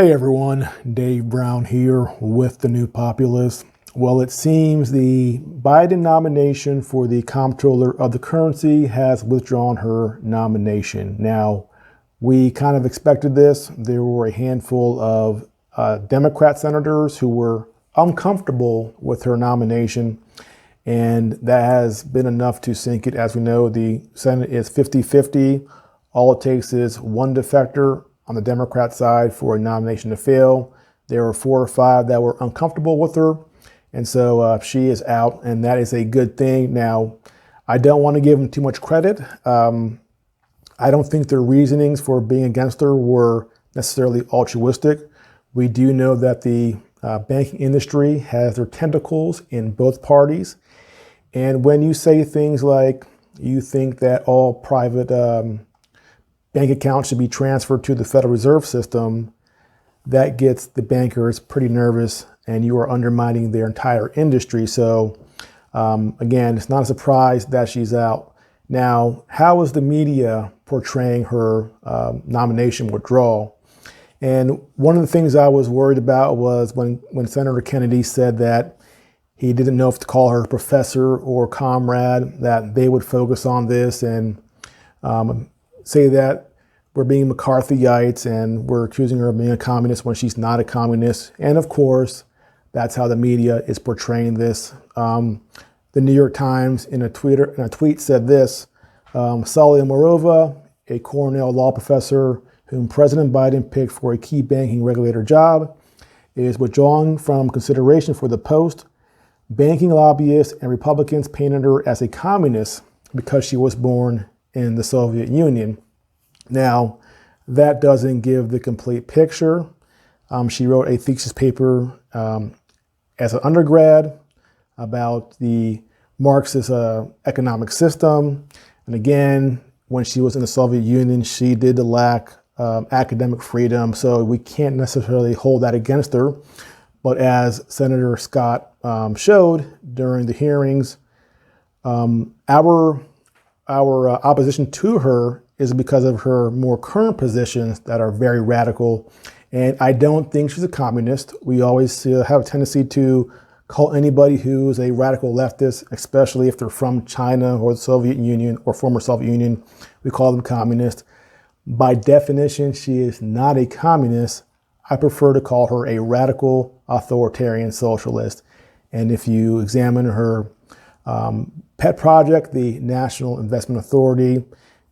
Hey everyone, Dave Brown here with the New Populist. Well, it seems the Biden nomination for the Comptroller of the Currency has withdrawn her nomination. Now, we kind of expected this. There were a handful of Democrat senators who were uncomfortable with her nomination, and that has been enough to sink it. As we know, the Senate is 50-50. All it takes is one defector on the Democrat side for a nomination to fail. There were 4 or 5 that were uncomfortable with her, and so she is out, and that is a good thing. Now, I don't want to give them too much credit. I don't think their reasonings for being against her were necessarily altruistic. We do know that the banking industry has their tentacles in both parties, and when you say things like you think that all private bank accounts should be transferred to the Federal Reserve System, that gets the bankers pretty nervous, and you are undermining their entire industry. So again, it's not a surprise that she's out. Now, how is the media portraying her nomination withdrawal? And one of the things I was worried about was when Senator Kennedy said that he didn't know if to call her professor or comrade, that they would focus on this and say that we're being McCarthyites and we're accusing her of being a communist when she's not a communist. And of course, that's how the media is portraying this. The New York Times in a tweet said this: Saule Omarova, a Cornell law professor whom President Biden picked for a key banking regulator job, is withdrawn from consideration for the post. Banking lobbyists and Republicans painted her as a communist because she was born in the Soviet Union. Now, that doesn't give the complete picture. She wrote a thesis paper as an undergrad about the Marxist economic system. And again, when she was in the Soviet Union, she did lack academic freedom, so we can't necessarily hold that against her. But as Senator Scott showed during the hearings, our opposition to her is because of her more current positions that are very radical. And I don't think she's a communist. We always have a tendency to call anybody who's a radical leftist, especially if they're from China or the Soviet Union or former Soviet Union, we call them communist. By definition, she is not a communist. I prefer to call her a radical authoritarian socialist. And if you examine her pet project, the National Investment Authority,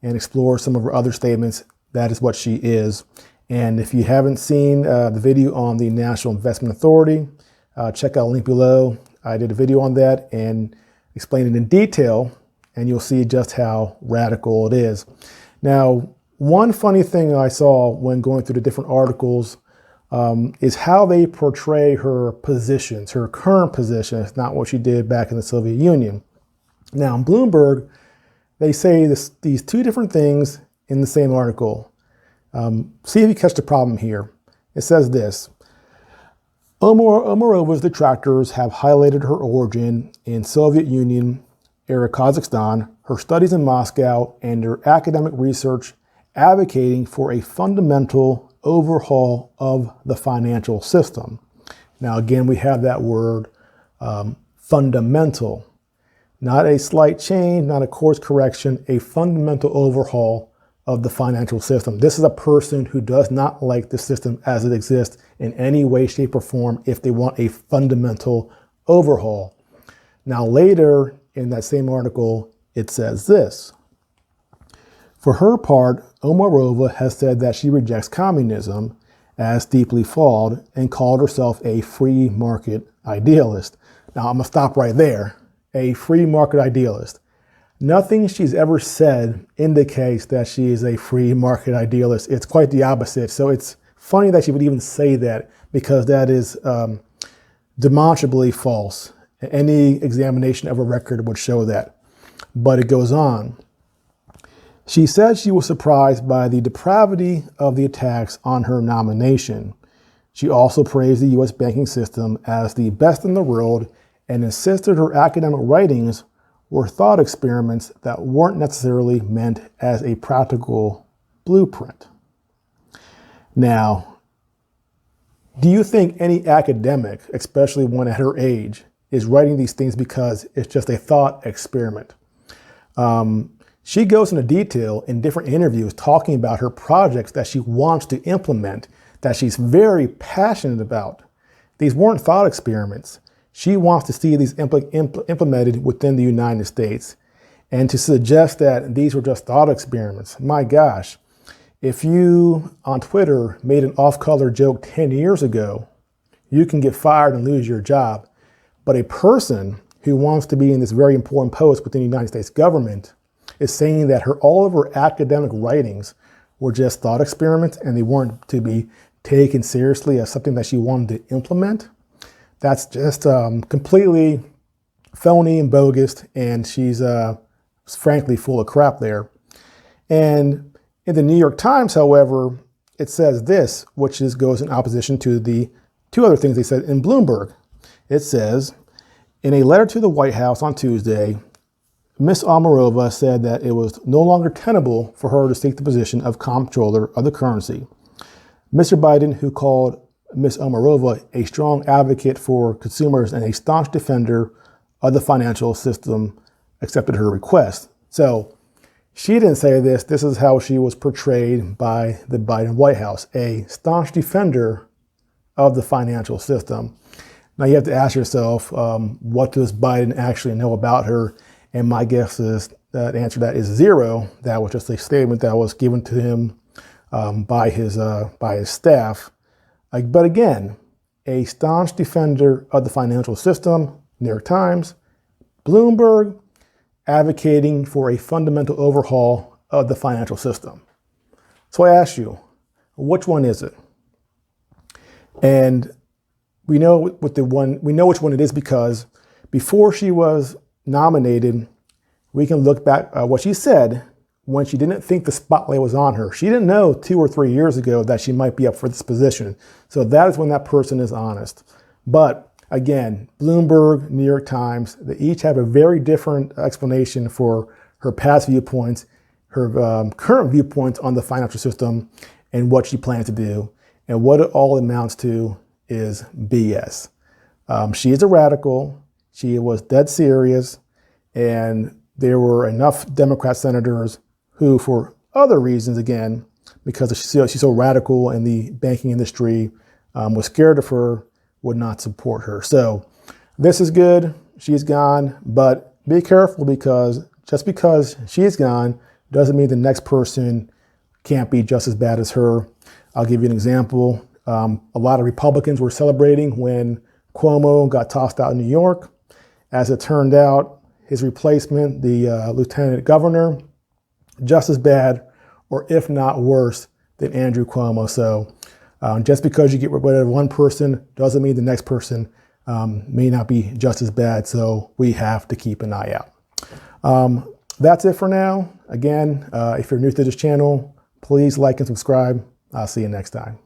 and explore some of her other statements, that is what she is. And if you haven't seen the video on the National Investment Authority, check out the link below. I did a video on that and explained it in detail, and you'll see just how radical it is. Now, one funny thing I saw when going through the different articles is how they portray her positions, her current positions, not what she did back in the Soviet Union. Now, in Bloomberg, they say these 2 different things in the same article. See if you catch the problem here. It says this: Omarova's detractors have highlighted her origin in Soviet Union era Kazakhstan, her studies in Moscow, and her academic research advocating for a fundamental overhaul of the financial system. Now, again, we have that word fundamental. Not a slight change, not a course correction, a fundamental overhaul of the financial system. This is a person who does not like the system as it exists in any way, shape, or form if they want a fundamental overhaul. Now, later in that same article, it says this: for her part, Omarova has said that she rejects communism as deeply flawed and called herself a free market idealist. Now, I'm gonna stop right there. A free market idealist. Nothing she's ever said indicates that she is a free market idealist. It's quite the opposite. So it's funny that she would even say that, because that is demonstrably false. Any examination of a record would show that. But it goes on. She said she was surprised by the depravity of the attacks on her nomination. She also praised the U.S. banking system as the best in the world and insisted her academic writings were thought experiments that weren't necessarily meant as a practical blueprint. Now, Do you think any academic, especially one at her age, is writing these things because it's just a thought experiment? She goes into detail in different interviews talking about her projects that she wants to implement, that she's very passionate about. These weren't thought experiments. She wants to see these implemented within the United States. And to suggest that these were just thought experiments, my gosh, if you on Twitter made an off-color joke 10 years ago, you can get fired and lose your job. But a person who wants to be in this very important post within the United States government is saying that all of her academic writings were just thought experiments and they weren't to be taken seriously as something that she wanted to implement. That's just completely phony and bogus, and she's frankly full of crap there. And in the New York Times, however, it says this, which goes in opposition to the two other things they said in Bloomberg. It says, in a letter to the White House on Tuesday, Ms. Omarova said that it was no longer tenable for her to seek the position of Comptroller of the currency. Mr. Biden, who called Ms. Omarova a strong advocate for consumers and a staunch defender of the financial system, accepted her request. So she didn't say this. This is how she was portrayed by the Biden White House, a staunch defender of the financial system. Now you have to ask yourself, what does Biden actually know about her? And my guess is that the answer to that is zero. That was just a statement that was given to him by his staff. But again, a staunch defender of the financial system, New York Times, Bloomberg, advocating for a fundamental overhaul of the financial system. So I ask you, which one is it? And we know which one it is because before she was nominated, we can look back at what she said when she didn't think the spotlight was on her. She didn't know 2 or 3 years ago that she might be up for this position. So that is when that person is honest. But again, Bloomberg, New York Times, they each have a very different explanation for her past viewpoints, her current viewpoints on the financial system, and what she plans to do. And what it all amounts to is BS. She is a radical. She was dead serious. And there were enough Democrat senators who, for other reasons, again, because she's so radical in the banking industry, was scared of her, would not support her. So this is good. She's gone. But be careful, because just because she's gone doesn't mean the next person can't be just as bad as her. I'll give you an example. A lot of Republicans were celebrating when Cuomo got tossed out in New York. As it turned out, his replacement, the lieutenant governor, just as bad, or if not worse, than Andrew Cuomo. So just because you get rid of one person doesn't mean the next person may not be just as bad. So we have to keep an eye out. That's it for now. Again, if you're new to this channel, please like and subscribe. I'll see you next time.